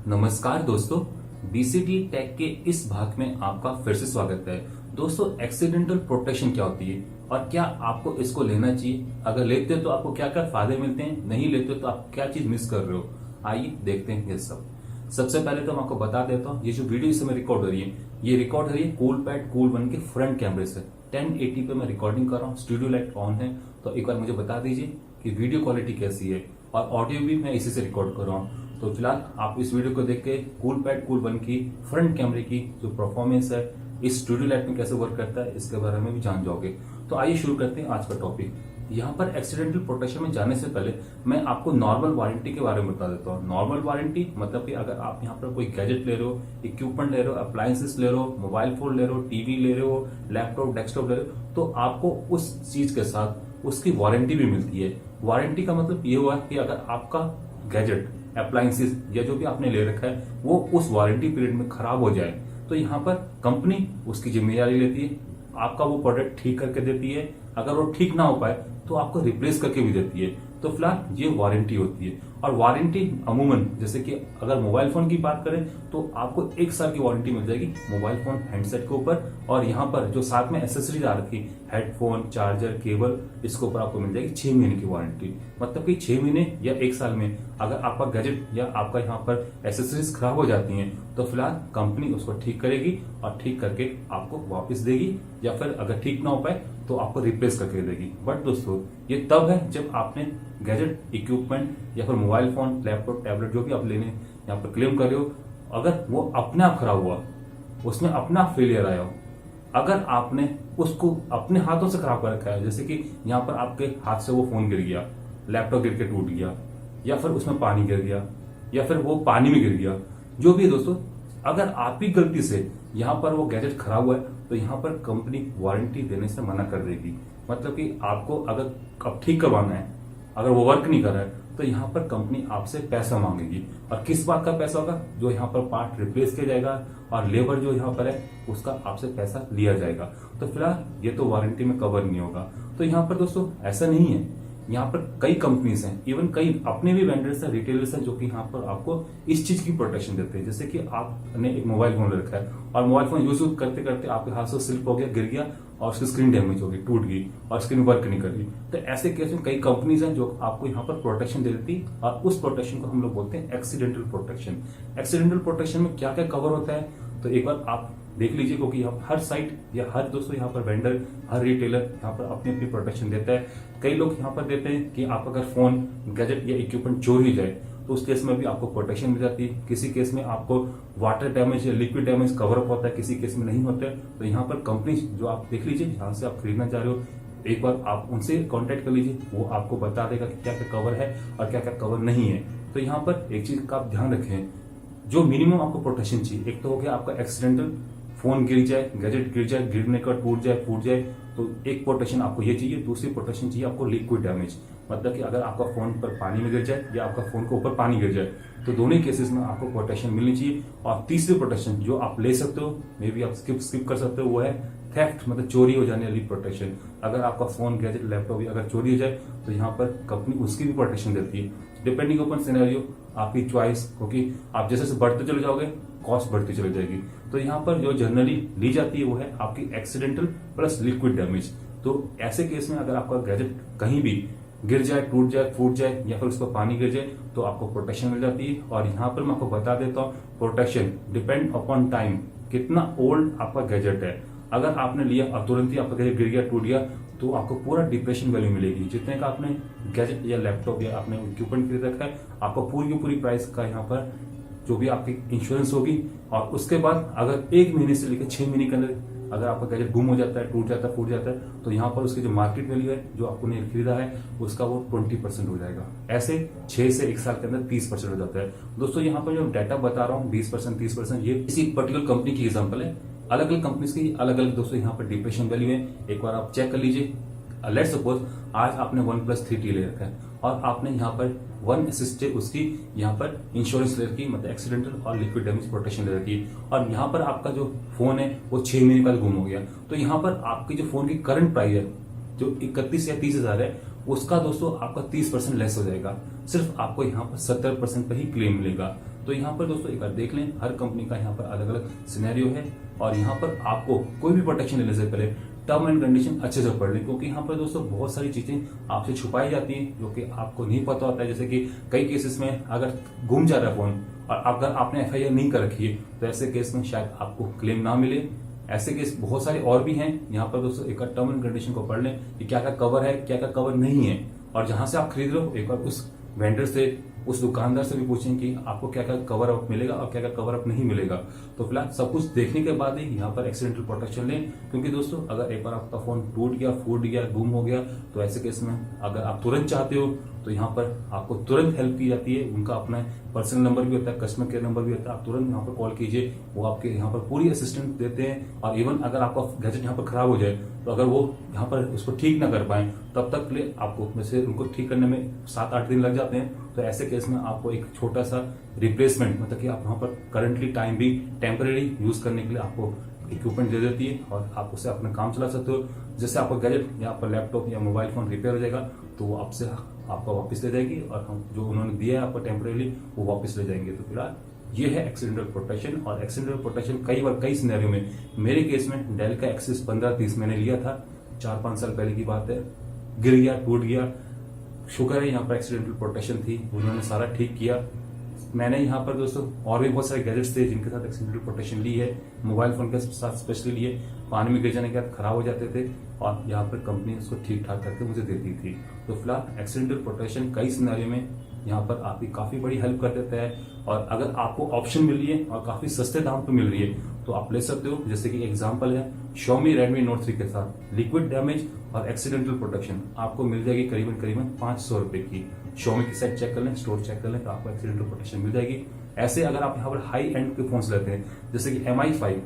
नमस्कार दोस्तों, BCT take के इस भाग में आपका फिर से स्वागत है। दोस्तों, एक्सीडेंटल प्रोटेक्शन क्या होती है और क्या आपको इसको लेना चाहिए? अगर लेते हो तो आपको क्या क्या फायदे मिलते हैं, नहीं लेते हो तो आप क्या चीज मिस कर रहे हो। आइए देखते हैं ये सब। सबसे पहले तो मैं आपको बता देता हूँ, ये जो वीडियो इस समय रिकॉर्ड हो रही है, ये रिकॉर्ड हो रही है कूलपैड कूल वन के फ्रंट कैमरे से। 1080 पे मैं रिकॉर्डिंग कर रहा हूँ, स्टूडियो लाइट ऑन है। तो एक बार मुझे बता दीजिए कि वीडियो क्वालिटी कैसी है, और ऑडियो भी मैं इसी से रिकॉर्ड कर रहा हूँ। तो फिलहाल आप इस वीडियो को देख के कूलपैड कूल वन की फ्रंट कैमरे की जो परफॉर्मेंस है, इस स्टूडियो लाइट में कैसे वर्क करता है, इसके बारे में भी जान जाओगे। तो आइए शुरू करते हैं आज का टॉपिक। यहाँ पर एक्सीडेंटल प्रोटेक्शन में जाने से पहले मैं आपको नॉर्मल वारंटी के बारे में बता देता हूँ। नॉर्मल वारंटी मतलब कि अगर आप यहाँ पर कोई गैजेट ले रहे हो, इक्विपमेंट ले रहे हो, अप्लायंसेस ले रहे हो, मोबाइल फोन ले रहे हो, टीवी ले रहे हो, लैपटॉप डेस्कटॉप ले रहे हो, तो आपको उस चीज के साथ उसकी वारंटी भी मिलती है। वारंटी का मतलब ये हुआ कि अगर आपका गैजेट, अप्लायंसेस या जो भी आपने ले रखा है वो उस वारंटी पीरियड में खराब हो जाए तो यहाँ पर कंपनी उसकी जिम्मेदारी लेती है, आपका वो प्रोडक्ट ठीक करके देती है। अगर वो ठीक ना हो पाए तो आपको रिप्लेस करके भी देती है। तो फिलहाल ये वारंटी होती है। और वारंटी अमूमन जैसे कि अगर मोबाइल फोन की बात करें तो आपको 1 साल की वारंटी मिल जाएगी मोबाइल फोन हैंडसेट के ऊपर, और यहाँ पर जो साथ में एसेसरीज आ रखी, हेडफोन, चार्जर, केबल, इसके ऊपर आपको मिल जाएगी 6 महीने की वारंटी। मतलब कि 6 महीने या 1 साल में अगर आपका गैजेट या आपका यहाँ पर एसेसरीज खराब हो जाती हैं तो फिलहाल कंपनी उसको ठीक करेगी और ठीक करके आपको वापस देगी, या फिर अगर ठीक ना हो पाए तो आपको रिप्लेस करके देगी। बट दोस्तों, ये तब है जब आपने गैजेट, इक्विपमेंट या फिर मोबाइल फोन, लैपटॉप, टैबलेट जो भी आप लेने यहाँ पर क्लेम कर रहे हो, अगर वो अपने आप खराब हुआ, उसमें अपना फेलियर आया हो, अगर आपने उसको अपने हाथों से खराब कर रखा है, जैसे कि यहाँ पर आपके हाथ से वो फोन गिर गया, लैपटॉप गिर के टूट गया, या फिर उसमें पानी गिर गया, या फिर वो पानी में गिर गया, जो भी है दोस्तों, अगर आप ही गलती से यहाँ पर वो गैजेट खराब हुआ है तो यहाँ पर कंपनी वारंटी देने से मना कर देगी। मतलब कि आपको अगर अब ठीक करवाना है, अगर वो वर्क नहीं कर रहा है तो यहाँ पर कंपनी आपसे पैसा मांगेगी। और किस बात का पैसा होगा? जो यहाँ पर पार्ट रिप्लेस किया जाएगा और लेबर जो यहाँ पर है उसका आपसे पैसा लिया जाएगा। तो फिलहाल ये तो वारंटी में कवर नहीं होगा। तो यहाँ पर दोस्तों ऐसा नहीं है, यहाँ पर कई कंपनीज हैं, इवन कई अपने भी वेंडर्स हैं, रिटेलर्स हैं, जो कि यहाँ पर आपको इस चीज की प्रोटेक्शन देते हैं। जैसे कि आपने एक मोबाइल फोन रखा है और मोबाइल फोन यूज करते करते आपके हाथ से स्लिप हो गया, गिर गया और उसकी स्क्रीन डैमेज हो गई, टूट गई और स्क्रीन वर्क नहीं कर रही, तो ऐसे केस में कई कंपनीज हैं जो आपको यहाँ पर प्रोटेक्शन दे देती है। और उस प्रोटेक्शन को हम लोग बोलते हैं एक्सीडेंटल प्रोटेक्शन। एक्सीडेंटल प्रोटेक्शन में क्या क्या कवर होता है तो एक बार आप देख लीजिए, क्योंकि यहाँ हर साइट या हर दोस्तों यहाँ पर वेंडर, हर रिटेलर यहाँ पर अपनी अपनी प्रोटेक्शन देता है। कई लोग यहाँ पर देते हैं कि आप अगर फोन, गैजेट या इक्विपमेंट चोरी हो जाए तो उस केस में भी आपको प्रोटेक्शन मिल जाती है। किसी केस में आपको वाटर डैमेज या लिक्विड डैमेज कवर अप होता है, किसी केस में नहीं होता है। तो यहाँ पर कंपनी जो आप देख लीजिए, जहां से आप खरीदना चाह रहे हो, एक बार आप उनसे कांटेक्ट कर लीजिए, वो आपको बता देगा कि क्या क्या कवर है और क्या क्या कवर नहीं है। तो यहाँ पर एक चीज का आप ध्यान रखें, जो मिनिमम आपको प्रोटेक्शन चाहिए, एक तो हो गया आपका एक्सीडेंटल, फोन गिर जाए, गैजेट गिर जाए, गिरने का टूट जाए, फूट जाए, तो एक प्रोटेक्शन आपको ये चाहिए। दूसरी प्रोटेक्शन चाहिए आपको लिक्विड डैमेज, मतलब कि अगर आपका फोन पर पानी में गिर जाए या आपका फोन के ऊपर पानी गिर जाए, तो दोनों ही केसेस में आपको प्रोटेक्शन मिलनी चाहिए। और तीसरी प्रोटेक्शन जो आप ले सकते हो, मे बी आप स्किप कर सकते हो, वो है थेफ्ट, मतलब चोरी हो जाने वाली प्रोटेक्शन। अगर आपका फोन, गैजेट, लैपटॉप भी अगर चोरी हो जाए तो यहाँ पर कंपनी उसकी भी प्रोटेक्शन देती है, डिपेंडिंग अपॉन सिनेरियो, आपकी चॉइस, क्योंकि आप जैसे जैसे बढ़ते चले जाओगे कॉस्ट बढ़ती चली जाएगी। तो यहाँ पर जो जनरली ली जाती है वो है आपकी एक्सीडेंटल प्लस लिक्विड डैमेज। तो ऐसे केस में अगर आपका गैजेट कहीं भी गिर जाए, टूट जाए, फूट जाए या फिर उस पर पानी गिर जाए तो आपको प्रोटेक्शन मिल जाती है। और यहाँ पर मैं आपको बता देता हूँ, प्रोटेक्शन डिपेंड अपॉन टाइम, कितना ओल्ड आपका गैजेट है। अगर आपने लिया और तुरंत ही आपका गैजेट गिर गया, टूट गया, तो आपको पूरा डिप्रेशन वैल्यू मिलेगी। जितने का आपने गैजेट या लैपटॉप या आपने इक्विपमेंट खरीद रखा है, आपको पूरी की पूरी प्राइस का यहाँ पर जो भी आपकी इंश्योरेंस होगी। और उसके बाद अगर 1 महीने से लेकर 6 महीने के अंदर अगर आपका गैजेट गुम हो जाता है, टूट जाता है, फूट जाता है, तो यहाँ पर उसकी जो मार्केट वैल्यू है, जो आपने खरीदा है, उसका वो 20% हो जाएगा। ऐसे 6 से 1 साल के अंदर 30% हो जाता है। दोस्तों, यहाँ पर जो डाटा बता रहा हूँ 20%, 30%, ये किसी पर्टिकुलर कंपनी की एग्जाम्पल है। अलग अलग कंपनीज की अलग अलग दोस्तों यहाँ पर डिप्रेशन वैल्यू है, एक बार आप चेक कर लीजिए। लेट्स सपोज आज आपने OnePlus 3T ले रखा है और आपने यहाँ पर वन असिस्टेड उसकी यहाँ पर इंश्योरेंस ले रखी, मतलब एक्सीडेंटल और लिक्विड डैमेज प्रोटेक्शन ले रखी, और यहाँ पर आपका जो फोन है वो 6 महीने बाद गुम हो गया, तो यहाँ पर आपकी जो फोन की करंट प्राइस है जो 31 या 30 हजार है, उसका दोस्तों आपका 30% लेस हो जाएगा। सिर्फ आपको यहाँ पर 70% पे ही क्लेम मिलेगा। तो यहाँ पर दोस्तों एक बार देख लें, हर कंपनी का यहाँ पर अलग अलग सिनेरियो है और यहाँ पर आपको कोई भी प्रोटेक्शन लेने से पहले टर्म एंड कंडीशन अच्छे से पढ़ लें, क्योंकि यहाँ पर दोस्तों बहुत सारी चीजें आपसे छुपाई जाती हैं जो कि आपको नहीं पता होता है। जैसे कि कई केसेस में अगर गुम जा रहा है फोन और अगर आपने एफआईआर नहीं कर रखी है तो ऐसे केस में शायद आपको क्लेम ना मिले। ऐसे केस बहुत सारे और भी हैं। यहाँ पर दोस्तों एक बार टर्म एंड कंडीशन को पढ़ लें कि क्या क्या कवर है, क्या क्या कवर नहीं है, और जहां से आप खरीद रहे हो एक बार उस वेंडर से, उस दुकानदार से भी पूछें कि आपको क्या क्या कवर अप मिलेगा और क्या क्या कवर अप नहीं मिलेगा। तो फिलहाल सब कुछ देखने के बाद ही यहाँ पर एक्सीडेंटल प्रोटेक्शन लें, क्योंकि दोस्तों अगर एक बार आपका फोन टूट गया, फूट गया, गुम हो गया तो ऐसे केस में अगर आप तुरंत चाहते हो तो यहाँ पर आपको तुरंत हेल्प की जाती है। उनका अपना पर्सनल नंबर भी होता है, कस्टमर केयर नंबर भी होता है, आप तुरंत यहाँ पर कॉल कीजिए, वो आपके यहाँ पर पूरी असिस्टेंट देते हैं। और इवन अगर आपका गैजेट यहाँ पर खराब हो जाए तो अगर वो यहाँ पर उसको ठीक ना कर पाए तब तक के लिए आपको, वैसे उनको ठीक करने में 7-8 दिन लग जाते हैं, तो ऐसे केस में आपको एक छोटा सा रिप्लेसमेंट, मतलब कि आप वहां पर करंटली टाइम भी टेम्पररी यूज करने के लिए आपको इक्विपमेंट दे देती है और आप उससे अपना काम चला सकते हो। जैसे आपका गैजेट या आपका लैपटॉप या मोबाइल फोन रिपेयर हो जाएगा तो वो आपसे आपका वापस ले जाएगी और हम जो उन्होंने दिया है आपको टेम्पररी वो वापस ले जाएंगे। तो फिलहाल ये है एक्सीडेंटल प्रोटेक्शन। और एक्सीडेंटल प्रोटेक्शन कई बार कई सिनेरियो में, मेरे केस में डेल का एक्सिस 1530 मैंने लिया था, 4-5 साल पहले की बात है, गिर गया, टूट गया, शुक्र है यहाँ पर एक्सीडेंटल प्रोटेक्शन थी, उन्होंने सारा ठीक किया। मैंने यहाँ पर दोस्तों और भी बहुत सारे गैजेट्स थे जिनके साथ एक्सीडेंटल प्रोटेक्शन ली है, मोबाइल फोन के साथ स्पेशली लिए, पानी में गिर जाने के बाद खराब हो जाते थे और यहाँ पर कंपनी उसको ठीक ठाक करके मुझे देती थी। तो फिलहाल एक्सीडेंटल प्रोटेक्शन कई सिनेरियो में यहाँ पर आपकी काफी बड़ी हेल्प कर देता है। और अगर आपको ऑप्शन मिल रही है और काफी सस्ते दाम पे मिल रही है तो आप ले सकते हो। जैसे कि एग्जांपल है Xiaomi Redmi Note 3 के साथ लिक्विड डैमेज और एक्सीडेंटल प्रोटेक्शन आपको मिल जाएगी करीबन 500 रुपए की। Xiaomi की साइट चेक कर लें, स्टोर चेक कर लें, तो आपको एक्सीडेंटल प्रोटेक्शन मिल जाएगी। ऐसे अगर आप यहाँ पर हाई एंड के फोन्स लेते हैं जैसे कि MI5,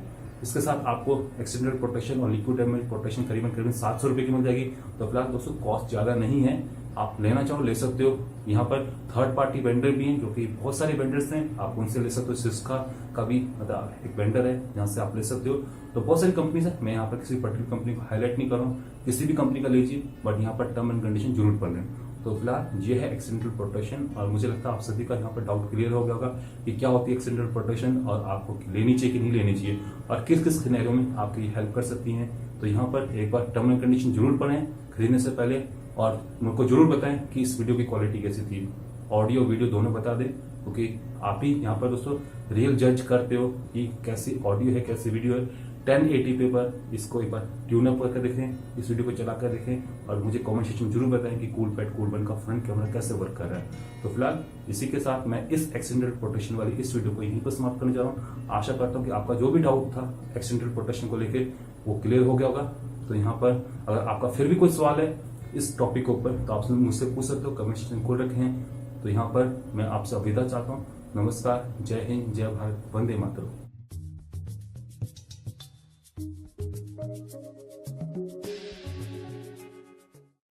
इसके साथ आपको एक्सीडेंटल प्रोटेक्शन और लिक्विड डैमेज प्रोटेक्शन करीबन 700 रुपए की मिल जाएगी। तो फिलहाल दोस्तों कॉस्ट ज्यादा नहीं है, आप लेना चाहो ले सकते हो। यहाँ पर थर्ड पार्टी वेंडर भी हैं, जो कि बहुत सारे वेंडर्स हैं, आप उनसे ले सकते हो। सिस्का का भी मतलब एक वेंडर है जहाँ से आप ले सकते हो। तो बहुत सारी कंपनीज है, मैं यहाँ पर किसी पर्टिकुलर कंपनी को हाईलाइट नहीं कर रहा हूँ, किसी भी कंपनी का लीजिए, बट यहाँ पर टर्म एंड कंडीशन जरूर पढ़ लें। तो फिलहाल ये है एक्सीडेंटल प्रोटेक्शन और मुझे लगता है आप सभी का यहाँ पर डाउट क्लियर हो गया होगा कि क्या होती है एक्सीडेंटल प्रोटेक्शन और आपको लेनी चाहिए कि नहीं लेनी चाहिए और किस किस सिनेरियो में आपकी हेल्प कर सकती हैं। तो यहाँ पर एक बार टर्म एंड कंडीशन जरूर पढ़ें खरीदने से पहले और मुझको जरूर बताएं कि इस वीडियो की क्वालिटी कैसी थी, ऑडियो वीडियो दोनों बता दें, क्योंकि आप ही यहाँ पर दोस्तों रियल जज करते हो कि कैसी ऑडियो है कैसी वीडियो है। 1080p पर इसको एक बार ट्यून अप करके देखें, इस वीडियो को चला कर देखें और मुझे कमेंट सेक्शन में जरूर बताएं कि कूलपैड कूल का फ्रंट कैमरा कैसे वर्क कर रहा है। तो फिलहाल इसी के साथ मैं इस एक्सीडेंटल प्रोटेक्शन वाली इस वीडियो को यहीं पर समाप्त करने जा रहा हूँ। आशा करता हूँ कि आपका जो भी डाउट था एक्सीडेंटल प्रोटेक्शन को लेकर वो क्लियर हो गया होगा। तो यहाँ पर अगर आपका फिर भी कोई सवाल है इस टॉपिक के ऊपर तो आप मुझसे पूछ सकते हो, कमेंट सेक्शन खोल रखे हैं। तो यहाँ पर मैं आपसे विदा चाहता हूँ। नमस्कार, जय हिंद, जय भारत, वंदे मातरम।